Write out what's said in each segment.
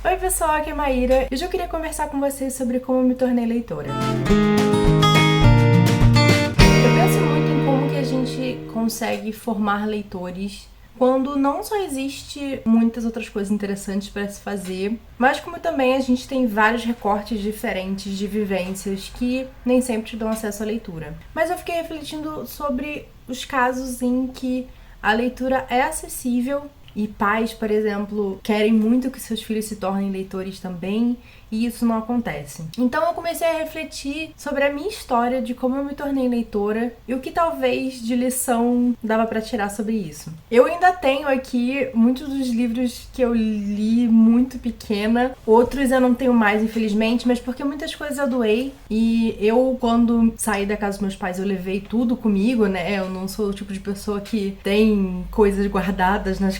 Oi pessoal, aqui é a Maíra. Hoje eu queria conversar com vocês sobre como eu me tornei leitora. Eu penso muito em como que a gente consegue formar leitores quando não só existe muitas outras coisas interessantes para se fazer, mas como também a gente tem vários recortes diferentes de vivências que nem sempre te dão acesso à leitura. Mas eu fiquei refletindo sobre os casos em que a leitura é acessível e pais, por exemplo, querem muito que seus filhos se tornem leitores também, e isso não acontece. Então eu comecei a refletir sobre a minha história de como eu me tornei leitora e o que talvez de lição dava pra tirar sobre isso. Eu ainda tenho aqui muitos dos livros que eu li muito pequena, outros eu não tenho mais, infelizmente, mas porque muitas coisas eu doei, e eu, quando saí da casa dos meus pais, eu levei tudo comigo, né? Eu não sou o tipo de pessoa que tem coisas guardadas na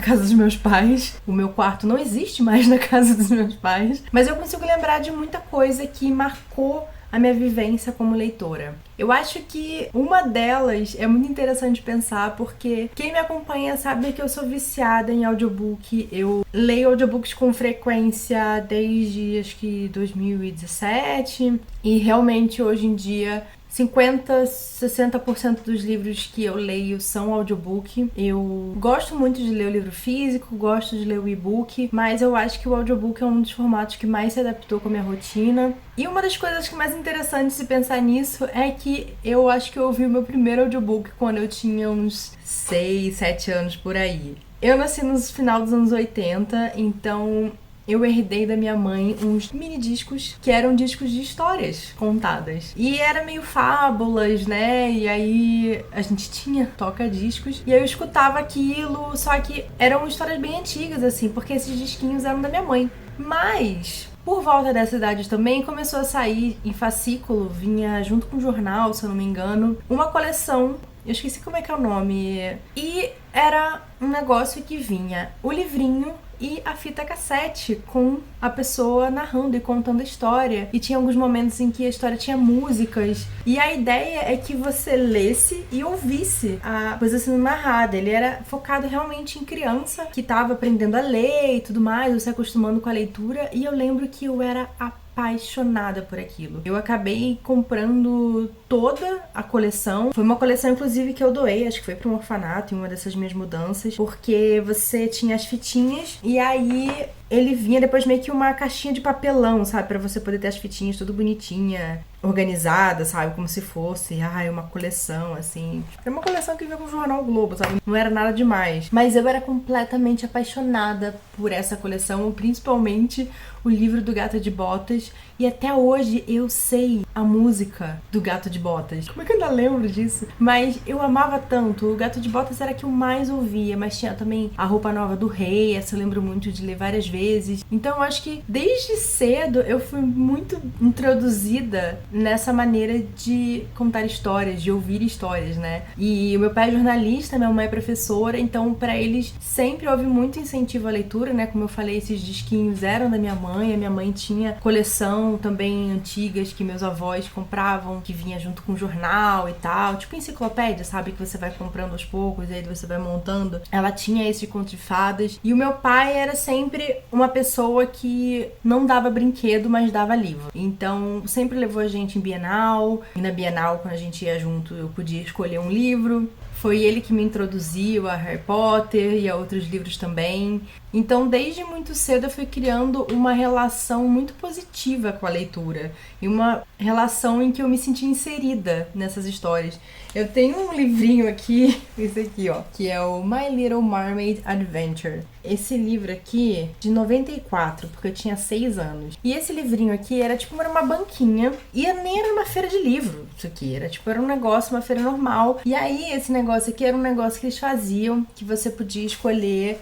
casa dos meus pais. O meu quarto não existe mais na casa dos meus pais, mas eu consigo lembrar de muita coisa que marcou a minha vivência como leitora. Eu acho que uma delas é muito interessante pensar, porque quem me acompanha sabe que eu sou viciada em audiobook. Eu leio audiobooks com frequência desde, acho que 2017, e realmente hoje em dia 60% dos livros que eu leio são audiobook. Eu gosto muito de ler o livro físico, gosto de ler o e-book, mas eu acho que o audiobook é um dos formatos que mais se adaptou com a minha rotina. E uma das coisas que mais interessantes de pensar nisso é que eu acho que eu ouvi o meu primeiro audiobook quando eu tinha uns 6, 7 anos por aí. Eu nasci no final dos anos 80, então eu herdei da minha mãe uns mini discos que eram discos de histórias contadas. E era meio fábulas, né? E aí a gente tinha toca-discos. E aí eu escutava aquilo, só que eram histórias bem antigas, assim, porque esses disquinhos eram da minha mãe. Mas por volta dessa idade também começou a sair em fascículo, vinha junto com o jornal, se eu não me engano, uma coleção. Eu esqueci como é que é o nome. E era um negócio que vinha o livrinho e a fita cassete com a pessoa narrando e contando a história. E tinha alguns momentos em que a história tinha músicas. E a ideia é que você lesse e ouvisse a coisa sendo narrada. Ele era focado realmente em criança que estava aprendendo a ler e tudo mais, ou se acostumando com a leitura. E eu lembro que eu era apaixonada por aquilo. Eu acabei comprando toda a coleção. Foi uma coleção, inclusive, que eu doei, acho que foi para um orfanato em uma dessas minhas mudanças, porque você tinha as fitinhas e aí ele vinha depois meio que uma caixinha de papelão, sabe? Pra você poder ter as fitinhas tudo bonitinha, organizada, sabe? Como se fosse, uma coleção, assim. Era uma coleção que vinha com o jornal o Globo, sabe? Não era nada demais. Mas eu era completamente apaixonada por essa coleção, principalmente o livro do Gato de Botas. E até hoje eu sei a música do Gato de Botas. Como é que eu ainda lembro disso? Mas eu amava tanto. O Gato de Botas era a que eu mais ouvia, mas tinha também A Roupa Nova do Rei, essa eu lembro muito de ler várias vezes. Então eu acho que desde cedo eu fui muito introduzida nessa maneira de contar histórias, de ouvir histórias, né? E o meu pai é jornalista, minha mãe é professora, então pra eles sempre houve muito incentivo à leitura, né? Como eu falei, esses disquinhos eram da minha mãe, a minha mãe tinha coleção também antigas que meus avós compravam, que vinha junto com jornal e tal, tipo enciclopédia, sabe? Que você vai comprando aos poucos e aí você vai montando. Ela tinha esse conto de fadas. E o meu pai era sempre uma pessoa que não dava brinquedo, mas dava livro. Então, sempre levou a gente em Bienal. E na Bienal, quando a gente ia junto, eu podia escolher um livro. Foi ele que me introduziu a Harry Potter e a outros livros também. Então, desde muito cedo eu fui criando uma relação muito positiva com a leitura. E uma relação em que eu me senti inserida nessas histórias. Eu tenho um livrinho aqui, esse aqui, ó, que é o My Little Mermaid Adventure. Esse livro aqui, de 94, porque eu tinha 6 anos. E esse livrinho aqui era uma banquinha, e nem era uma feira de livro, isso aqui. Era um negócio, uma feira normal. E aí, esse negócio aqui era um negócio que eles faziam, que você podia escolher,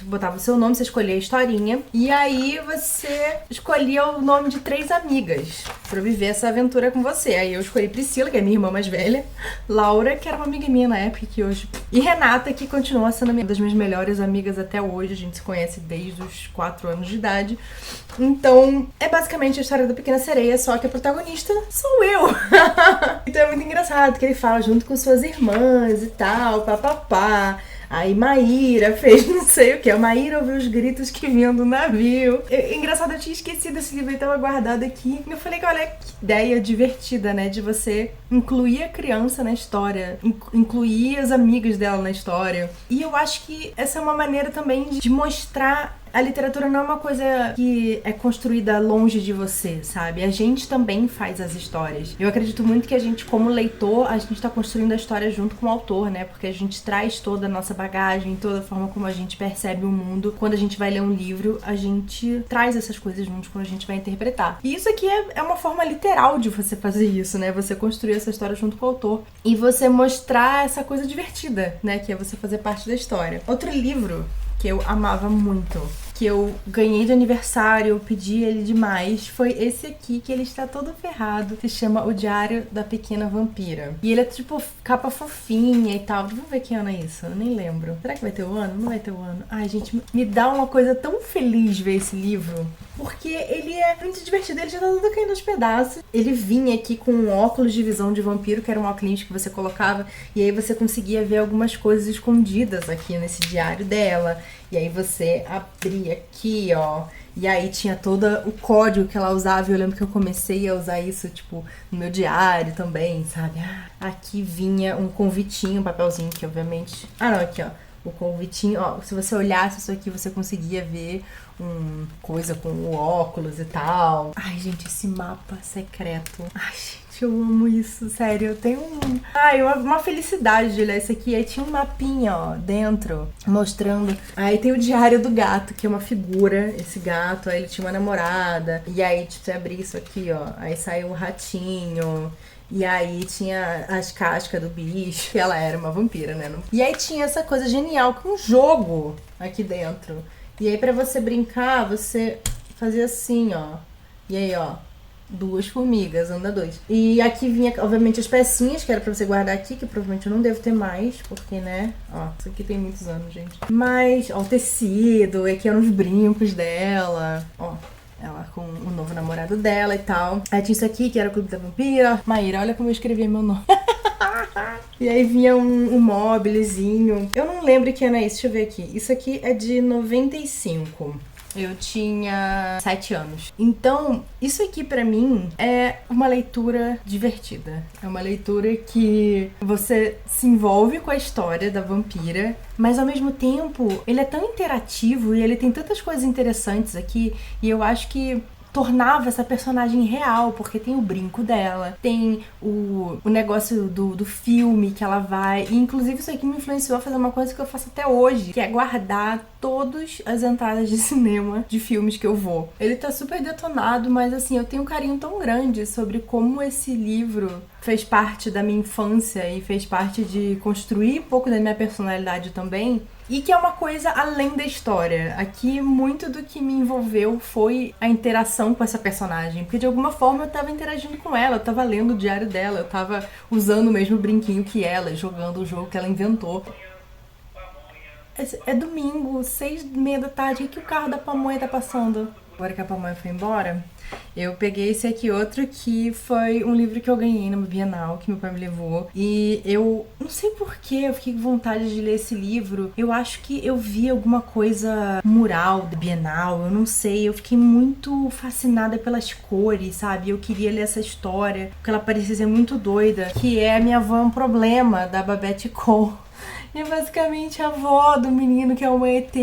botava o seu nome, você escolhia a historinha, e aí você escolhia o nome de 3 amigas pra viver essa aventura com você. Aí eu escolhi Priscila, que é minha irmã mais velha, Laura, que era uma amiga minha na época, que hoje... E Renata, que continua sendo uma das minhas melhores amigas até hoje, a gente se conhece desde os 4 anos de idade. Então, é basicamente a história da Pequena Sereia, só que a protagonista sou eu. Então é muito engraçado que ele fala junto com suas irmãs e tal, papapá. Aí Maíra fez não sei o que. A Maíra ouviu os gritos que vinham do navio. Engraçado, eu tinha esquecido esse livro, ele tava guardado aqui. E eu falei que olha que ideia divertida, né? De você incluir a criança na história, incluir as amigas dela na história. E eu acho que essa é uma maneira também de mostrar. A literatura não é uma coisa que é construída longe de você, sabe? A gente também faz as histórias. Eu acredito muito que a gente, como leitor, a gente tá construindo a história junto com o autor, né? Porque a gente traz toda a nossa bagagem, toda a forma como a gente percebe o mundo. Quando a gente vai ler um livro, a gente traz essas coisas juntos quando a gente vai interpretar. E isso aqui é uma forma literal de você fazer isso, né? Você construir essa história junto com o autor. E você mostrar essa coisa divertida, né? Que é você fazer parte da história. Outro livro que eu amava muito, que eu ganhei de aniversário, eu pedi ele demais, foi esse aqui, que ele está todo ferrado. Se chama O Diário da Pequena Vampira. E ele é tipo capa fofinha e tal. Vamos ver que ano é isso, eu nem lembro. Será que vai ter o ano? Não vai ter o ano. Ai, gente, me dá uma coisa tão feliz ver esse livro, porque ele é muito divertido, ele já tá todo caindo aos pedaços. Ele vinha aqui com um óculos de visão de vampiro, que era um óculos que você colocava, e aí você conseguia ver algumas coisas escondidas aqui nesse diário dela. E aí você abria aqui, ó, e aí tinha todo o código que ela usava. E eu lembro que eu comecei a usar isso, tipo, no meu diário também, sabe? Aqui vinha um convitinho, um papelzinho que obviamente... Ah, não, aqui, ó. O convitinho, ó, se você olhasse isso aqui, você conseguia ver coisa com o óculos e tal. Ai, gente, esse mapa secreto. Ai, gente, eu amo isso, sério. Eu tenho uma felicidade de ler isso aqui. Aí tinha um mapinha, ó, dentro, mostrando. Aí tem o diário do gato, que é uma figura, esse gato. Aí ele tinha uma namorada. E aí, tipo, você abria isso aqui, ó. Aí saiu um ratinho. E aí tinha as cascas do bicho, que ela era uma vampira, né? E aí tinha essa coisa genial, com um jogo aqui dentro. E aí pra você brincar, você fazia assim, ó. E aí, ó, 2 formigas, anda 2. E aqui vinha, obviamente, as pecinhas, que era pra você guardar aqui, que provavelmente eu não devo ter mais, porque, né? Ó, isso aqui tem muitos anos, gente. Mas, ó, o tecido, e aqui eram os brincos dela, ó. Ela com o novo namorado dela e tal. Aí tinha isso aqui, que era o Clube da Vampira. Maíra, olha como eu escrevi meu nome. E aí vinha um mobilezinho. Eu não lembro que ano é isso, deixa eu ver aqui. Isso aqui é de 95. Eu tinha 7 anos. Então, isso aqui pra mim é uma leitura divertida. É uma leitura que você se envolve com a história da vampira, mas ao mesmo tempo ele é tão interativo e ele tem tantas coisas interessantes aqui. E eu acho que tornava essa personagem real, porque tem o brinco dela, tem o negócio do filme que ela vai, e inclusive isso aqui me influenciou a fazer uma coisa que eu faço até hoje, que é guardar todas as entradas de cinema de filmes que eu vou. Ele tá super detonado, mas assim, eu tenho um carinho tão grande sobre como esse livro fez parte da minha infância e fez parte de construir um pouco da minha personalidade também. E que é uma coisa além da história. Aqui, muito do que me envolveu foi a interação com essa personagem. Porque, de alguma forma, eu tava interagindo com ela. Eu tava lendo o diário dela. Eu tava usando o mesmo brinquinho que ela. Jogando o jogo que ela inventou. É domingo, 6h30 da tarde. O que o carro da pamonha tá passando? Agora que a pamonha foi embora, eu peguei esse aqui outro que foi um livro que eu ganhei numa Bienal, que meu pai me levou. E eu não sei porquê, eu fiquei com vontade de ler esse livro. Eu acho que eu vi alguma coisa mural da Bienal, eu não sei. Eu fiquei muito fascinada pelas cores, sabe? Eu queria ler essa história, porque ela parecia ser muito doida. Que é A Minha Avó é um Problema, da Babette Cole. E é basicamente a avó do menino que é uma ET.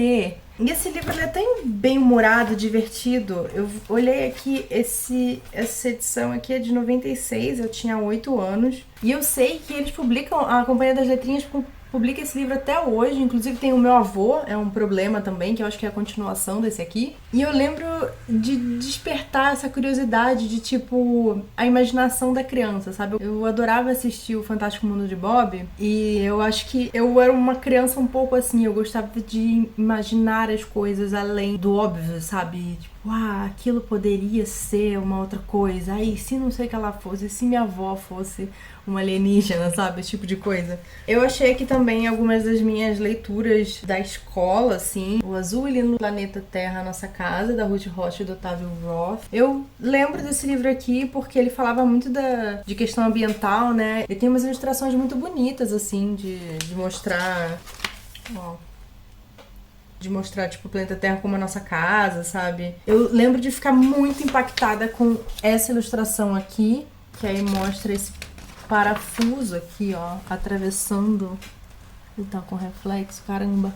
E esse livro ele é tão bem-humorado, divertido. Eu olhei aqui, essa edição aqui é de 96, eu tinha 8 anos. E eu sei que eles publicam, a Companhia das Letrinhas publica esse livro até hoje. Inclusive tem O Meu Avô, é um problema também, que eu acho que é a continuação desse aqui. E eu lembro de despertar essa curiosidade de, tipo, a imaginação da criança, sabe? Eu adorava assistir o Fantástico Mundo de Bob, e eu acho que eu era uma criança um pouco assim, eu gostava de imaginar as coisas além do óbvio, sabe? Tipo, aquilo poderia ser uma outra coisa. Aí, se não sei o que ela fosse, se minha avó fosse uma alienígena, sabe? Esse tipo de coisa. Eu achei aqui também algumas das minhas leituras da escola, assim. O Azul e no Planeta Terra, Nossa Casa, da Ruth Rocha e do Otávio Roth. Eu lembro desse livro aqui porque ele falava muito de questão ambiental, né? Ele tem umas ilustrações muito bonitas, assim, de mostrar Ó. De mostrar, tipo, o planeta Terra como a nossa casa, sabe? Eu lembro de ficar muito impactada com essa ilustração aqui, que aí mostra esse parafuso aqui, ó, atravessando. Ele tá com reflexo, caramba.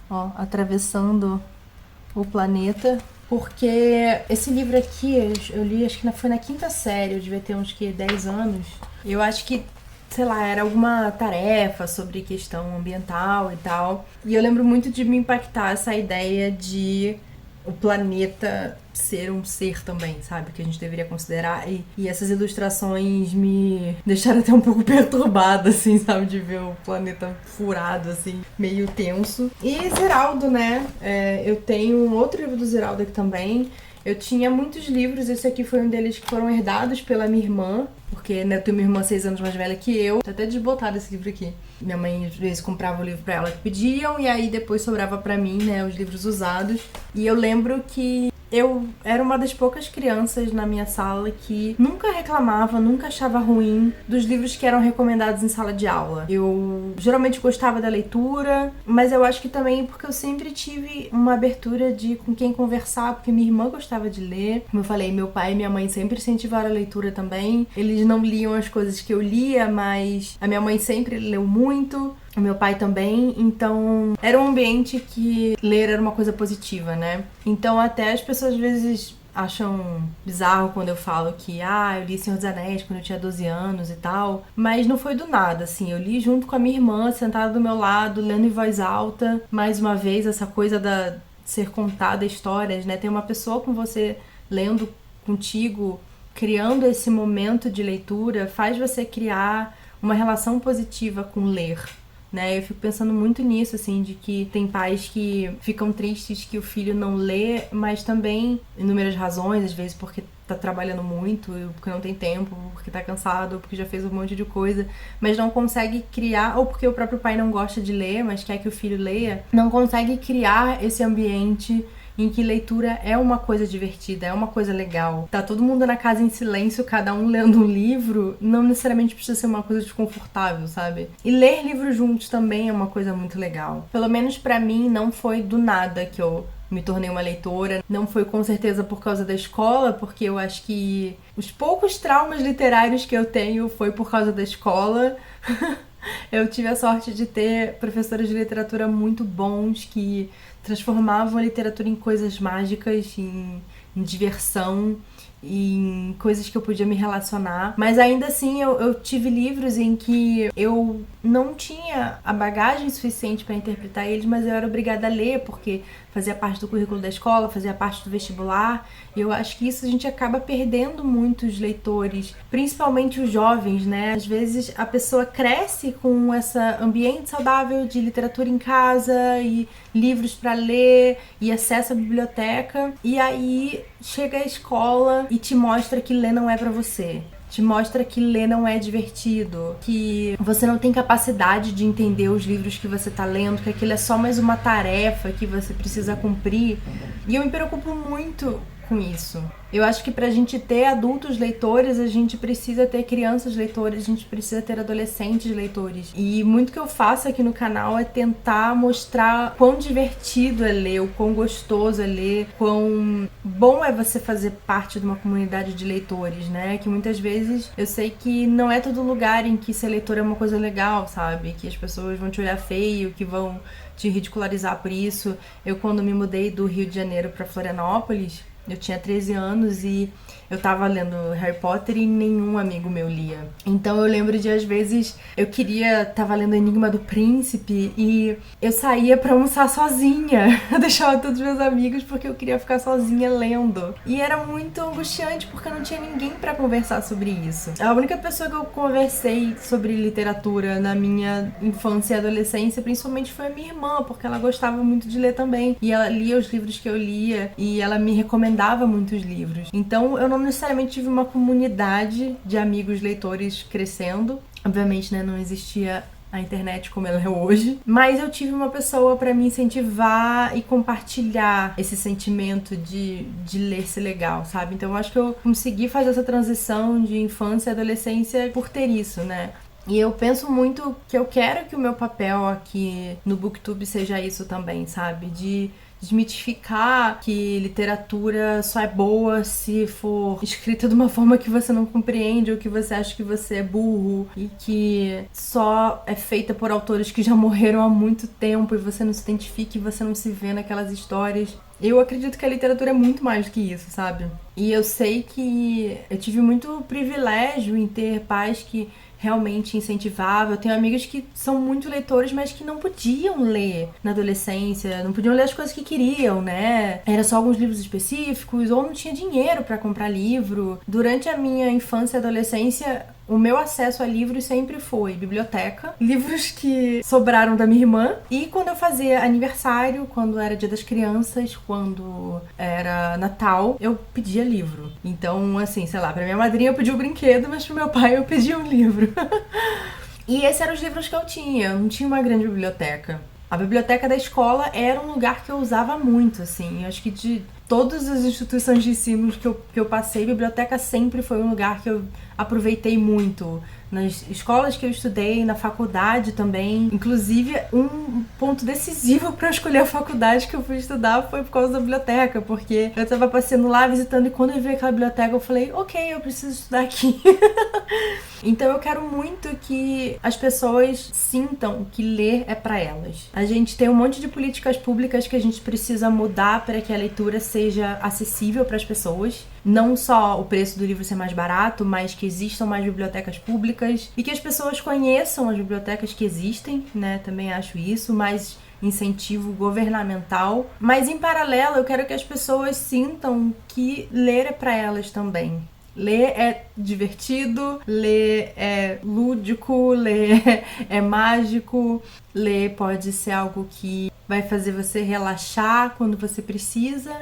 Ó, atravessando o planeta. Porque esse livro aqui, eu li, acho que foi na 5ª série, eu devia ter uns 10 anos. Eu acho que, sei lá, era alguma tarefa sobre questão ambiental e tal. E eu lembro muito de me impactar essa ideia de o planeta ser um ser também, sabe? Que a gente deveria considerar. E essas ilustrações me deixaram até um pouco perturbada, assim, sabe? De ver o planeta furado, assim, meio tenso. E Ziraldo, né? Eu tenho um outro livro do Ziraldo aqui também. Eu tinha muitos livros, esse aqui foi um deles que foram herdados pela minha irmã, porque, né, eu tenho minha irmã 6 anos mais velha que eu. Tá até desbotado esse livro aqui. Minha mãe, às vezes, comprava o livro pra ela que pediam, e aí depois sobrava pra mim, né, os livros usados. E eu lembro que eu era uma das poucas crianças na minha sala que nunca reclamava, nunca achava ruim dos livros que eram recomendados em sala de aula. Eu geralmente gostava da leitura, mas eu acho que também porque eu sempre tive uma abertura de com quem conversar, porque minha irmã gostava de ler. Como eu falei, meu pai e minha mãe sempre incentivaram a leitura também. Eles não liam as coisas que eu lia, mas a minha mãe sempre leu muito. O meu pai também, então era um ambiente que ler era uma coisa positiva, né? Então até as pessoas às vezes acham bizarro quando eu falo que eu li Senhor dos Anéis quando eu tinha 12 anos e tal, mas não foi do nada, assim, eu li junto com a minha irmã, sentada do meu lado, lendo em voz alta. Mais uma vez, essa coisa da ser contada histórias, né? Tem uma pessoa com você lendo contigo, criando esse momento de leitura, faz você criar uma relação positiva com ler, né? Eu fico pensando muito nisso, assim, de que tem pais que ficam tristes que o filho não lê, mas também, inúmeras razões, às vezes porque tá trabalhando muito, porque não tem tempo, porque tá cansado, porque já fez um monte de coisa, mas não consegue criar, ou porque o próprio pai não gosta de ler, mas quer que o filho leia, não consegue criar esse ambiente em que leitura é uma coisa divertida, é uma coisa legal. Tá todo mundo na casa em silêncio, cada um lendo um livro, não necessariamente precisa ser uma coisa desconfortável, sabe? E ler livros juntos também é uma coisa muito legal. Pelo menos pra mim, não foi do nada que eu me tornei uma leitora. Não foi com certeza por causa da escola, porque eu acho que os poucos traumas literários que eu tenho foi por causa da escola. Eu tive a sorte de ter professores de literatura muito bons que transformavam a literatura em coisas mágicas, em diversão, em coisas que eu podia me relacionar. Mas ainda assim eu tive livros em que eu não tinha a bagagem suficiente para interpretar eles, mas eu era obrigada a ler porque fazia parte do currículo da escola, fazia parte do vestibular. E eu acho que isso a gente acaba perdendo muitos leitores, principalmente os jovens, né? Às vezes a pessoa cresce com esse ambiente saudável de literatura em casa e livros para ler e acesso à biblioteca, e aí chega a escola e te mostra que ler não é para você. Te mostra que ler não é divertido, que você não tem capacidade de entender os livros que você tá lendo, que aquilo é só mais uma tarefa que você precisa cumprir. E eu me preocupo muito com isso. Eu acho que pra gente ter adultos leitores, a gente precisa ter crianças leitoras, a gente precisa ter adolescentes leitores. E muito que eu faço aqui no canal é tentar mostrar quão divertido é ler, o quão gostoso é ler, quão bom é você fazer parte de uma comunidade de leitores, né? Que muitas vezes eu sei que não é todo lugar em que ser leitor é uma coisa legal, sabe? Que as pessoas vão te olhar feio, que vão te ridicularizar por isso. Eu, quando me mudei do Rio de Janeiro pra Florianópolis, eu tinha 13 anos e eu tava lendo Harry Potter e nenhum amigo meu lia. Então eu lembro de, às vezes, tava lendo Enigma do Príncipe e eu saía pra almoçar sozinha. Eu deixava todos os meus amigos porque eu queria ficar sozinha lendo. E era muito angustiante porque eu não tinha ninguém pra conversar sobre isso. A única pessoa que eu conversei sobre literatura na minha infância e adolescência, principalmente, foi a minha irmã, porque ela gostava muito de ler também. E ela lia os livros que eu lia e ela me recomendava muitos livros. Então eu não necessariamente tive uma comunidade de amigos leitores crescendo. Obviamente, né, não existia a internet como ela é hoje, mas eu tive uma pessoa pra me incentivar e compartilhar esse sentimento de ler ser legal, sabe? Então eu acho que eu consegui fazer essa transição de infância e adolescência por ter isso, né? E eu penso muito que eu quero que o meu papel aqui no BookTube seja isso também, sabe? De desmitificar que literatura só é boa se for escrita de uma forma que você não compreende ou que você acha que você é burro e que só é feita por autores que já morreram há muito tempo e você não se identifica e você não se vê naquelas histórias. Eu acredito que a literatura é muito mais do que isso, sabe? E eu sei que eu tive muito privilégio em ter pais que realmente incentivavam. Eu tenho amigas que são muito leitores, mas que não podiam ler na adolescência, não podiam ler as coisas que queriam, né? Era só alguns livros específicos, ou não tinha dinheiro pra comprar livro. Durante a minha infância e adolescência, o meu acesso a livros sempre foi biblioteca, livros que sobraram da minha irmã, e quando eu fazia aniversário, quando era Dia das Crianças, quando era Natal, eu pedia livro. Então, assim, sei lá, pra minha madrinha eu pedi um brinquedo, mas pro meu pai eu pedia um livro. E esses eram os livros que eu tinha, eu não tinha uma grande biblioteca. A biblioteca da escola era um lugar que eu usava muito, assim. Eu acho que de todas as instituições de ensino que eu passei, a biblioteca sempre foi um lugar que eu aproveitei muito. Nas escolas que eu estudei, na faculdade também. Inclusive, um ponto decisivo para eu escolher a faculdade que eu fui estudar foi por causa da biblioteca, porque eu tava passeando lá, visitando, e quando eu vi aquela biblioteca, eu falei, ok, eu preciso estudar aqui. Então eu quero muito que as pessoas sintam que ler é pra elas. A gente tem um monte de políticas públicas que a gente precisa mudar para que a leitura seja acessível para as pessoas. Não só o preço do livro ser mais barato, mas que existam mais bibliotecas públicas e que as pessoas conheçam as bibliotecas que existem, né? Também acho isso, mais incentivo governamental. Mas em paralelo, eu quero que as pessoas sintam que ler é pra elas também. Ler é divertido, ler é lúdico, ler é mágico, ler pode ser algo que vai fazer você relaxar quando você precisa,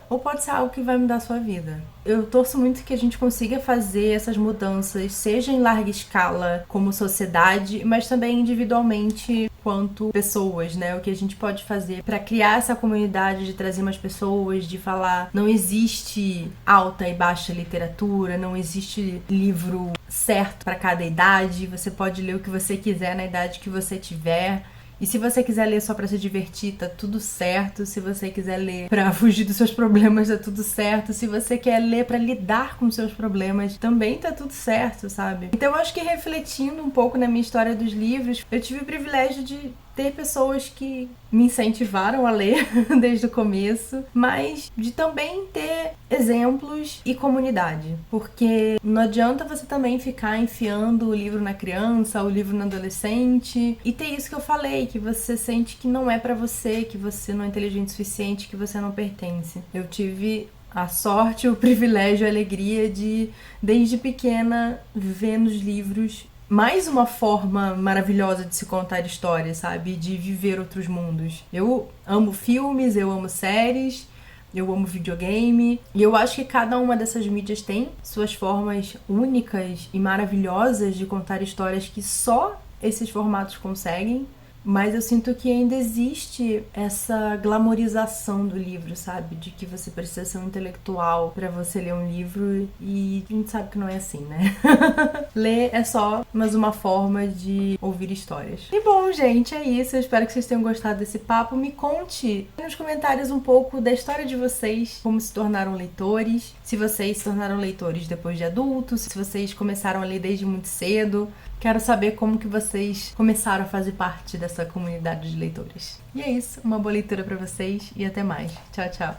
ou pode ser algo que vai mudar a sua vida. Eu torço muito que a gente consiga fazer essas mudanças, seja em larga escala como sociedade, mas também individualmente quanto pessoas, né? O que a gente pode fazer para criar essa comunidade, de trazer mais pessoas, de falar não existe alta e baixa literatura, não existe livro certo para cada idade, você pode ler o que você quiser na idade que você tiver. E se você quiser ler só pra se divertir, tá tudo certo. Se você quiser ler pra fugir dos seus problemas, tá tudo certo. Se você quer ler pra lidar com os seus problemas, também tá tudo certo, sabe? Então eu acho que refletindo um pouco na minha história dos livros, eu tive o privilégio de ter pessoas que me incentivaram a ler desde o começo, mas de também ter exemplos e comunidade, porque não adianta você também ficar enfiando o livro na criança, o livro no adolescente, e ter isso que eu falei, que você sente que não é pra você, que você não é inteligente o suficiente, que você não pertence. Eu tive a sorte, o privilégio, a alegria de, desde pequena, ver nos livros mais uma forma maravilhosa de se contar histórias, sabe? De viver outros mundos. Eu amo filmes, eu amo séries, eu amo videogame, e eu acho que cada uma dessas mídias tem suas formas únicas e maravilhosas de contar histórias que só esses formatos conseguem. Mas eu sinto que ainda existe essa glamorização do livro, sabe? De que você precisa ser um intelectual pra você ler um livro, e a gente sabe que não é assim, né? Ler é só mais uma forma de ouvir histórias. E bom, gente, é isso. Eu espero que vocês tenham gostado desse papo. Me conte nos comentários um pouco da história de vocês, como se tornaram leitores, se vocês se tornaram leitores depois de adultos, se vocês começaram a ler desde muito cedo. Quero saber como que vocês começaram a fazer parte dessa comunidade de leitores. E é isso, uma boa leitura pra vocês e até mais. Tchau, tchau.